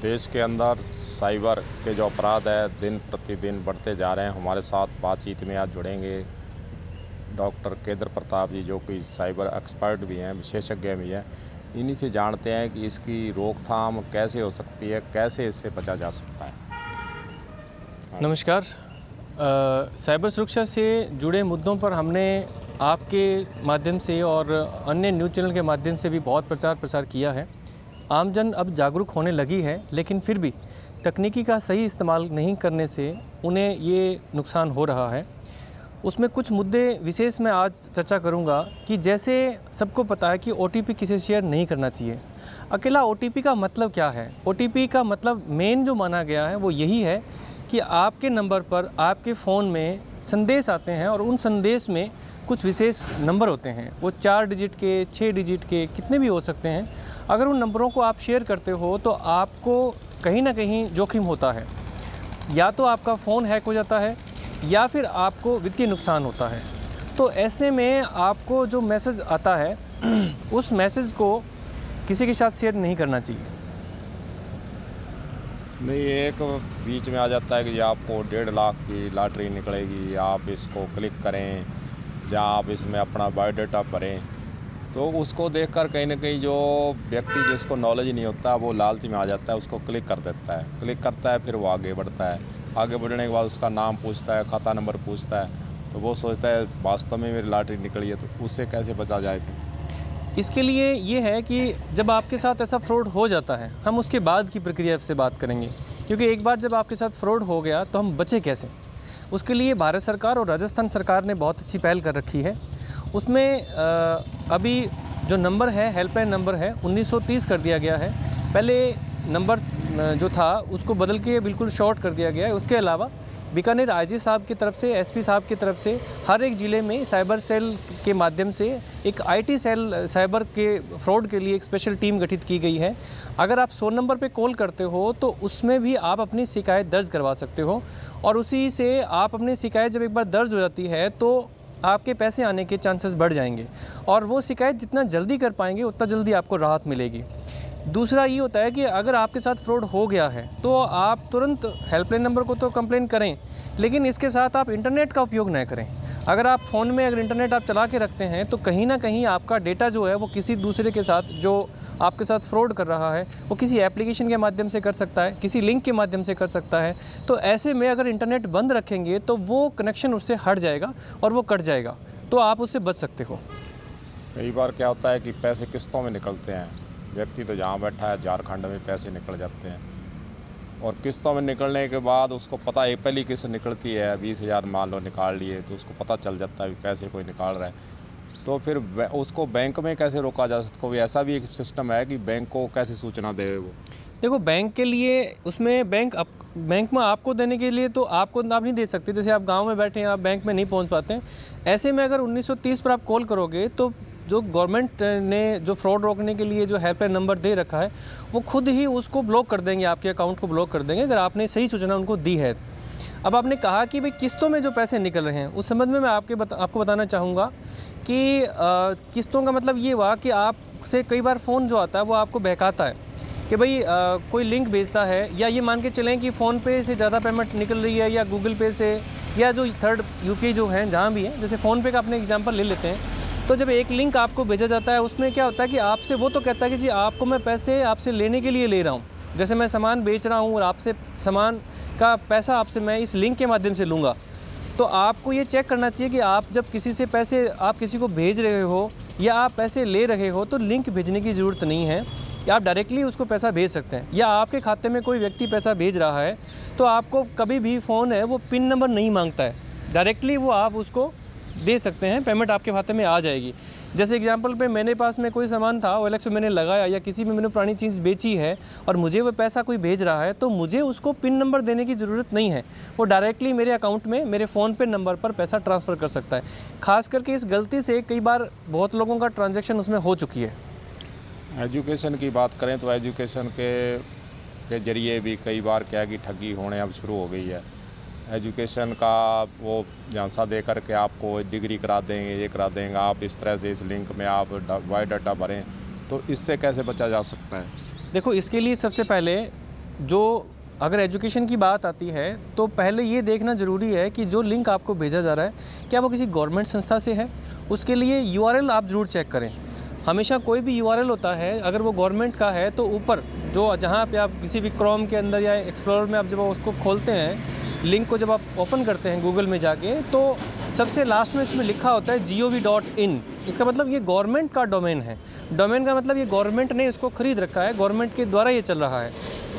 देश के अंदर साइबर के जो अपराध है दिन प्रतिदिन बढ़ते जा रहे हैं। हमारे साथ बातचीत में आज जुड़ेंगे डॉक्टर केदार प्रताप जी, जो कि साइबर एक्सपर्ट भी हैं, विशेषज्ञ भी हैं। इन्हीं से जानते हैं कि इसकी रोकथाम कैसे हो सकती है, कैसे इससे बचा जा सकता है। नमस्कार। साइबर सुरक्षा से जुड़े मुद्दों पर हमने आपके माध्यम से और अन्य न्यूज़ चैनल के माध्यम से भी बहुत प्रचार प्रसार किया है। आमजन अब जागरूक होने लगी है, लेकिन फिर भी तकनीकी का सही इस्तेमाल नहीं करने से उन्हें ये नुकसान हो रहा है। उसमें कुछ मुद्दे विशेष मैं आज चर्चा करूंगा कि जैसे सबको पता है कि OTP किसी शेयर नहीं करना चाहिए। अकेला OTP का मतलब क्या है? OTP का मतलब मेन जो माना गया है वो यही है कि आपके नंबर पर आपके फ़ोन में संदेश आते हैं और उन संदेश में कुछ विशेष नंबर होते हैं। वो 4 डिजिट के, 6 डिजिट के, कितने भी हो सकते हैं। अगर उन नंबरों को आप शेयर करते हो तो आपको कहीं ना कहीं जोखिम होता है। या तो आपका फ़ोन हैक हो जाता है या फिर आपको वित्तीय नुकसान होता है। तो ऐसे में आपको जो मैसेज आता है उस मैसेज को किसी के साथ शेयर नहीं करना चाहिए। नहीं, एक बीच में आ जाता है कि आपको 1.5 लाख की लॉटरी निकलेगी, आप इसको क्लिक करें, जहाँ आप इसमें अपना बायोडाटा भरें। तो उसको देखकर कहीं ना कहीं जो व्यक्ति जिसको नॉलेज नहीं होता वो लालच में आ जाता है, उसको क्लिक कर देता है। क्लिक करता है, फिर वो आगे बढ़ता है। आगे बढ़ने के बाद उसका नाम पूछता है, खाता नंबर पूछता है। तो वो सोचता है वास्तव में मेरी लॉटरी निकली है, तो उससे कैसे बचा जाए फिर? इसके लिए ये है कि जब आपके साथ ऐसा फ्रॉड हो जाता है, हम उसके बाद की प्रक्रिया से बात करेंगे, क्योंकि एक बार जब आपके साथ फ्रॉड हो गया तो हम बचे कैसे। उसके लिए भारत सरकार और राजस्थान सरकार ने बहुत अच्छी पहल कर रखी है। उसमें अभी जो नंबर है, हेल्पलाइन नंबर है, 1930 कर दिया गया है। पहले नंबर जो था उसको बदल के बिल्कुल शॉर्ट कर दिया गया है। उसके अलावा बीकानेर IG साहब की तरफ से, SP साहब की तरफ से हर एक ज़िले में साइबर सेल के माध्यम से एक IT सेल साइबर के फ्रॉड के लिए एक स्पेशल टीम गठित की गई है। अगर आप 100 नंबर पे कॉल करते हो तो उसमें भी आप अपनी शिकायत दर्ज करवा सकते हो, और उसी से आप अपनी शिकायत जब एक बार दर्ज हो जाती है तो आपके पैसे आने के चांसेस बढ़ जाएंगे, और वो शिकायत जितना जल्दी कर पाएंगे उतना जल्दी आपको राहत मिलेगी। दूसरा ये होता है कि अगर आपके साथ फ्रॉड हो गया है तो आप तुरंत हेल्पलाइन नंबर को तो कंप्लेन करें, लेकिन इसके साथ आप इंटरनेट का उपयोग न करें। अगर आप फ़ोन में अगर इंटरनेट आप चला के रखते हैं तो कहीं ना कहीं आपका डेटा जो है वो किसी दूसरे के साथ, जो आपके साथ फ्रॉड कर रहा है, वो किसी एप्लीकेशन के माध्यम से कर सकता है, किसी लिंक के माध्यम से कर सकता है। तो ऐसे में अगर इंटरनेट बंद रखेंगे तो वो कनेक्शन उससे हट जाएगा और वो कट जाएगा, तो आप उससे बच सकते हो। कई बार क्या होता है कि पैसे किस्तों में निकलते हैं। व्यक्ति तो जहाँ बैठा है झारखंड में पैसे निकल जाते हैं, और किस्तों में निकलने के बाद उसको पता है, पहली किस्त निकलती है 20,000 मान लो निकाल लिए, तो उसको पता चल जाता है कि पैसे कोई निकाल रहा है। तो फिर उसको बैंक में कैसे रोका जा सकता है? कोई ऐसा भी एक सिस्टम है कि बैंक को कैसे सूचना दे वो? देखो, बैंक के लिए उसमें बैंक में आपको देने के लिए तो आपको आप नहीं दे सकते। जैसे आप गांव में बैठे हैं, आप बैंक में नहीं पहुंच पाते हैं। ऐसे में अगर 1930 पर आप कॉल करोगे तो जो गवर्नमेंट ने जो फ्रॉड रोकने के लिए जो हेल्पलाइन नंबर दे रखा है वो खुद ही उसको ब्लॉक कर देंगे, आपके अकाउंट को ब्लॉक कर देंगे अगर आपने सही सूचना उनको दी है। अब आपने कहा कि भाई किस्तों में जो पैसे निकल रहे हैं, उस संबंध में मैं आपको बताना चाहूँगा कि किस्तों का मतलब ये हुआ कि आपसे कई बार फ़ोन जो आता है वो आपको बहकाता है कि भाई कोई लिंक भेजता है, या ये मान के चलें कि फ़ोनपे से ज़्यादा पेमेंट निकल रही है, या गूगल पे से, या जो थर्ड UPI जो हैं जहाँ भी हैं, जैसे फ़ोनपे का अपने एग्जांपल ले लेते हैं। तो जब एक लिंक आपको भेजा जाता है उसमें क्या होता है कि आपसे वो तो कहता है कि जी आपको मैं पैसे आपसे लेने के लिए ले रहा हूँ। जैसे मैं सामान बेच रहा हूँ और आपसे सामान का पैसा आपसे मैं इस लिंक के माध्यम से लूँगा। तो आपको ये चेक करना चाहिए कि आप जब किसी से पैसे आप किसी को भेज रहे हो या आप पैसे ले रहे हो तो लिंक भेजने की ज़रूरत नहीं है, या आप डायरेक्टली उसको पैसा भेज सकते हैं। या आपके खाते में कोई व्यक्ति पैसा भेज रहा है तो आपको कभी भी फ़ोन है वो पिन नंबर नहीं मांगता है, डायरेक्टली वो आप उसको दे सकते हैं, पेमेंट आपके खाते में आ जाएगी। जैसे एग्जांपल पे मेरे पास में कोई सामान था, OLX पे मैंने लगाया या किसी में मैंने पुरानी चीज़ बेची है और मुझे वो पैसा कोई भेज रहा है, तो मुझे उसको पिन नंबर देने की ज़रूरत नहीं है। वो डायरेक्टली मेरे अकाउंट में मेरे फ़ोन पे नंबर पर पैसा ट्रांसफ़र कर सकता है। ख़ास करके इस गलती से कई बार बहुत लोगों का ट्रांजेक्शन उसमें हो चुकी है। एजुकेशन की बात करें तो एजुकेशन के जरिए भी कई बार क्या है कि ठगी होने अब शुरू हो गई है। एजुकेशन का वो झांसा दे करके आपको डिग्री करा देंगे, ये करा देंगे, आप इस तरह से इस लिंक में आप बायोडाटा भरें, तो इससे कैसे बचा जा सकता है? देखो, इसके लिए सबसे पहले जो अगर एजुकेशन की बात आती है तो पहले ये देखना ज़रूरी है कि जो लिंक आपको भेजा जा रहा है क्या वो किसी गवर्नमेंट संस्था से है। उसके लिए URL आप ज़रूर चेक करें। हमेशा कोई भी URL होता है अगर वो गवर्नमेंट का है तो ऊपर जो जहाँ पे आप किसी भी क्रोम के अंदर या एक्सप्लोरर में आप जब उसको खोलते हैं, लिंक को जब आप ओपन करते हैं गूगल में जाके, तो सबसे लास्ट में इसमें लिखा होता है gov.in। इसका मतलब ये गवर्नमेंट का डोमेन है। डोमेन का मतलब ये गवर्नमेंट ने इसको ख़रीद रखा है, गवर्नमेंट के द्वारा ये चल रहा है।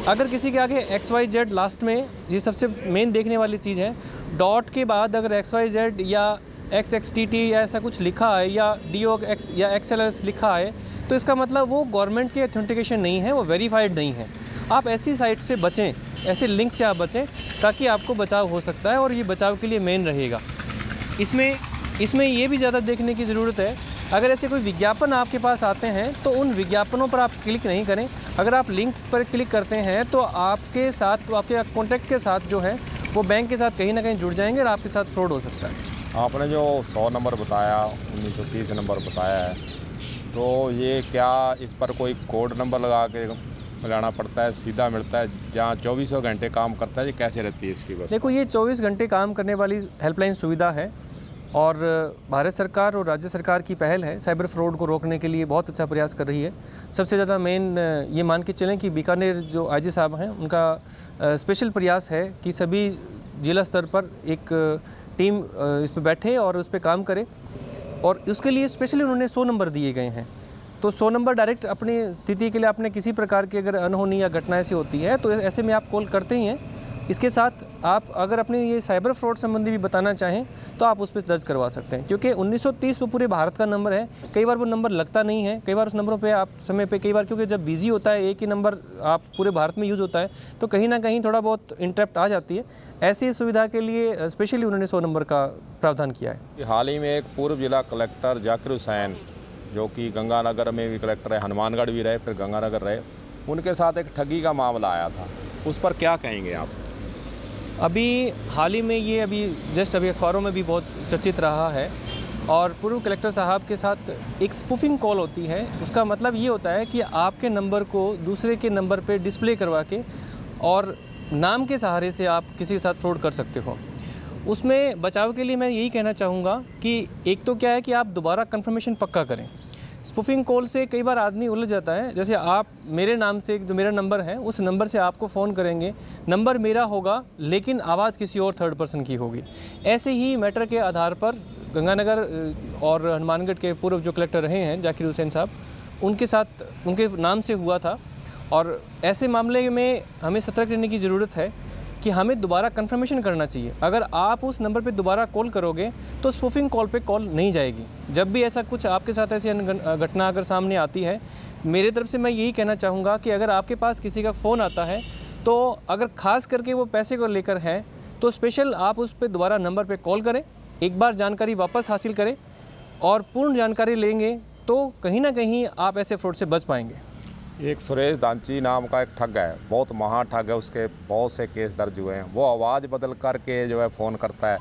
अगर किसी के आगे XYZ लास्ट में, ये सबसे मेन देखने वाली चीज़ है, डॉट के बाद अगर XYZ या XXTT या ऐसा कुछ लिखा है या DOX या XLS लिखा है तो इसका मतलब वो गवर्नमेंट की ऑथेंटिकेशन नहीं है, वो वेरीफाइड नहीं है। आप ऐसी साइट से बचें, ऐसे लिंक से आप बचें ताकि आपको बचाव हो सकता है और ये बचाव के लिए मेन रहेगा। इसमें ये भी ज़्यादा देखने की ज़रूरत है, अगर ऐसे कोई विज्ञापन आपके पास आते हैं तो उन विज्ञापनों पर आप क्लिक नहीं करें। अगर आप लिंक पर क्लिक करते हैं तो आपके साथ, तो आपके कॉन्टैक्ट के साथ जो है वो बैंक के साथ कहीं ना कहीं जुड़ जाएंगे और आपके साथ फ्रॉड हो सकता है। आपने जो 100 नंबर बताया, 1930 नंबर बताया है, तो ये क्या इस पर कोई कोड नंबर लगा के मिलाना पड़ता है, सीधा मिलता है, जहाँ 24 घंटे काम करता है? ये कैसे रहती है इसकी बस? देखो, ये 24 घंटे काम करने वाली हेल्पलाइन सुविधा है और भारत सरकार और राज्य सरकार की पहल है। साइबर फ्रॉड को रोकने के लिए बहुत अच्छा प्रयास कर रही है। सबसे ज़्यादा मेन ये मान के चलें कि बीकानेर जो IG साहब हैं, उनका स्पेशल प्रयास है कि सभी जिला स्तर पर एक टीम इस पे बैठे और उस पे काम करे, और उसके लिए स्पेशली उन्होंने 100 नंबर दिए गए हैं। तो 100 नंबर डायरेक्ट अपनी स्थिति के लिए, आपने किसी प्रकार की अगर अनहोनी या घटना ऐसी होती है तो ऐसे में आप कॉल करते ही हैं। इसके साथ आप अगर अपने ये साइबर फ्रॉड संबंधी भी बताना चाहें तो आप उस पर दर्ज करवा सकते हैं, क्योंकि 1930 वो पूरे भारत का नंबर है। कई बार वो नंबर लगता नहीं है, कई बार उस नंबरों पे आप समय पे, कई बार क्योंकि जब बिजी होता है, एक ही नंबर आप पूरे भारत में यूज़ होता है तो कहीं ना कहीं थोड़ा बहुत इंटरप्ट आ जाती है। ऐसी सुविधा के लिए स्पेशली उन्होंने 100 नंबर का प्रावधान किया है। हाल ही में एक पूर्व जिला कलेक्टर जाकिर हुसैन, जो कि गंगानगर में भी कलेक्टर है, हनुमानगढ़ भी रहे, फिर गंगानगर रहे, उनके साथ एक ठगी का मामला आया था, उस पर क्या कहेंगे आप? अभी हाल ही में ये अभी अखबारों में भी बहुत चर्चित रहा है, और पूर्व कलेक्टर साहब के साथ एक स्पूफिंग कॉल होती है। उसका मतलब ये होता है कि आपके नंबर को दूसरे के नंबर पे डिस्प्ले करवा के और नाम के सहारे से आप किसी के साथ फ्रॉड कर सकते हो। उसमें बचाव के लिए मैं यही कहना चाहूँगा कि एक तो क्या है कि आप दोबारा कंफर्मेशन पक्का करें। स्पूफिंग कॉल से कई बार आदमी उलझ जाता है। जैसे आप मेरे नाम से, जो मेरा नंबर है, उस नंबर से आपको फ़ोन करेंगे, नंबर मेरा होगा लेकिन आवाज़ किसी और थर्ड पर्सन की होगी। ऐसे ही मैटर के आधार पर गंगानगर और हनुमानगढ़ के पूर्व जो कलेक्टर रहे हैं जाकिर हुसैन साहब, उनके साथ उनके नाम से हुआ था। और ऐसे मामले में हमें सतर्क रहने की ज़रूरत है कि हमें दोबारा कंफर्मेशन करना चाहिए। अगर आप उस नंबर पे दोबारा कॉल करोगे तो स्पूफिंग कॉल पे कॉल नहीं जाएगी। जब भी ऐसा कुछ आपके साथ ऐसी घटना अगर सामने आती है, मेरे तरफ से मैं यही कहना चाहूँगा कि अगर आपके पास किसी का फ़ोन आता है तो अगर ख़ास करके वो पैसे को लेकर है तो स्पेशल आप उस पर दोबारा नंबर पर कॉल करें, एक बार जानकारी वापस हासिल करें और पूर्ण जानकारी लेंगे तो कहीं ना कहीं आप ऐसे फ्रॉड से बच पाएंगे। एक सुरेश दांची नाम का एक ठग है, बहुत महा ठग है, उसके बहुत से केस दर्ज हुए हैं। वो आवाज़ बदल करके जो है फ़ोन करता है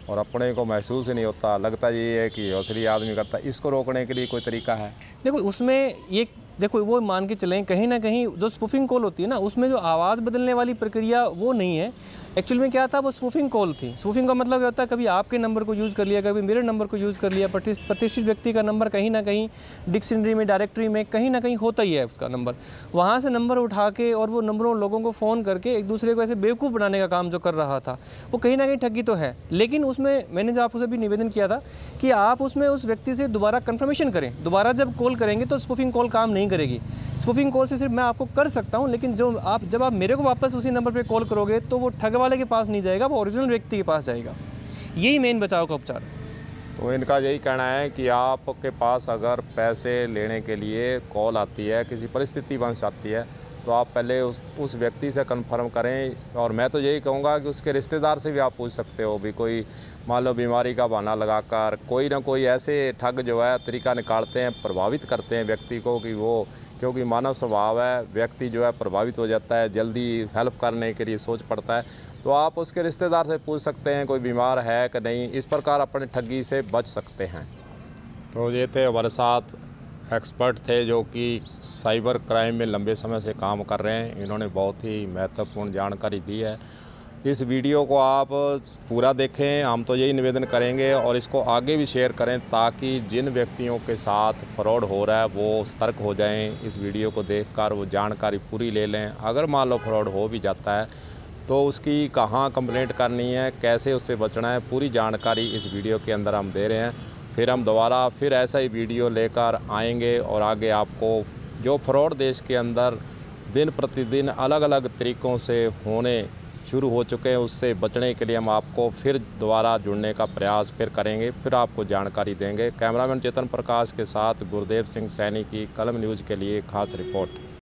और अपने को महसूस ही नहीं होता, लगता ये है कि असली आदमी करता है। इसको रोकने के लिए कोई तरीका है? देखो, उसमें ये वो मान के चलें, कहीं ना कहीं जो स्पूफिंग कॉल होती है ना, उसमें जो आवाज़ बदलने वाली प्रक्रिया वो नहीं है। एक्चुअल में क्या था, वो स्पूफिंग कॉल थी। स्पूफिंग का मतलब ये होता है कभी आपके नंबर को यूज़ कर लिया, कभी मेरे नंबर को यूज़ कर लिया। प्रतिष्ठित व्यक्ति का नंबर कहीं ना कहीं डिक्शनरी में, डायरेक्टरी में कहीं ना कहीं होता ही है उसका नंबर। वहाँ से नंबर उठा के और वो नंबरों लोगों को फ़ोन करके एक दूसरे को ऐसे बेवकूफ़ बनाने का काम जो कर रहा था, वो कहीं ना कहीं ठगी तो है। लेकिन उसमें मैंने जो आपसे भी निवेदन किया था कि आप उसमें उस व्यक्ति से दोबारा कन्फर्मेशन करें। दोबारा जब कॉल करेंगे तो स्पूफिंग कॉल काम नहीं करेगी। स्पूफिंग कॉल से सिर्फ मैं आपको कर सकता हूं, लेकिन जब आप मेरे को वापस उसी नंबर पे कॉल करोगे तो वो ठग वाले के पास नहीं जाएगा, वो ओरिजिनल व्यक्ति के पास जाएगा। यही मेन बचाव का उपचार है। तो इनका यही कहना है कि आपके पास अगर पैसे लेने के लिए कॉल आती है, किसी परिस्थिति बन जाती है, तो आप पहले उस व्यक्ति से कंफर्म करें। और मैं तो यही कहूँगा कि उसके रिश्तेदार से भी आप पूछ सकते हो भी, कोई मान लो बीमारी का बहाना लगाकर कोई ना कोई ऐसे ठग जो है तरीका निकालते हैं, प्रभावित करते हैं व्यक्ति को, कि वो, क्योंकि मानव स्वभाव है, व्यक्ति जो है प्रभावित हो जाता है, जल्दी हेल्प करने के लिए सोच पड़ता है। तो आप उसके रिश्तेदार से पूछ सकते हैं कोई बीमार है कि नहीं। इस प्रकार अपने ठगी से बच सकते हैं। तो ये थे हमारे साथ एक्सपर्ट थे जो कि साइबर क्राइम में लंबे समय से काम कर रहे हैं। इन्होंने बहुत ही महत्वपूर्ण जानकारी दी है। इस वीडियो को आप पूरा देखें, हम तो यही निवेदन करेंगे, और इसको आगे भी शेयर करें ताकि जिन व्यक्तियों के साथ फ्रॉड हो रहा है वो सतर्क हो जाएं। इस वीडियो को देखकर वो जानकारी पूरी ले लें। अगर मान लो फ्रॉड हो भी जाता है तो उसकी कहाँ कंप्लेंट करनी है, कैसे उससे बचना है, पूरी जानकारी इस वीडियो के अंदर हम दे रहे हैं। फिर हम दोबारा फिर ऐसा ही वीडियो लेकर आएंगे और आगे आपको जो फ्रॉड देश के अंदर दिन प्रतिदिन अलग अलग तरीक़ों से होने शुरू हो चुके हैं, उससे बचने के लिए हम आपको फिर दोबारा जुड़ने का प्रयास फिर करेंगे, फिर आपको जानकारी देंगे। कैमरामैन चेतन प्रकाश के साथ गुरदेव सिंह सैनी की कलम न्यूज़ के लिए खास रिपोर्ट।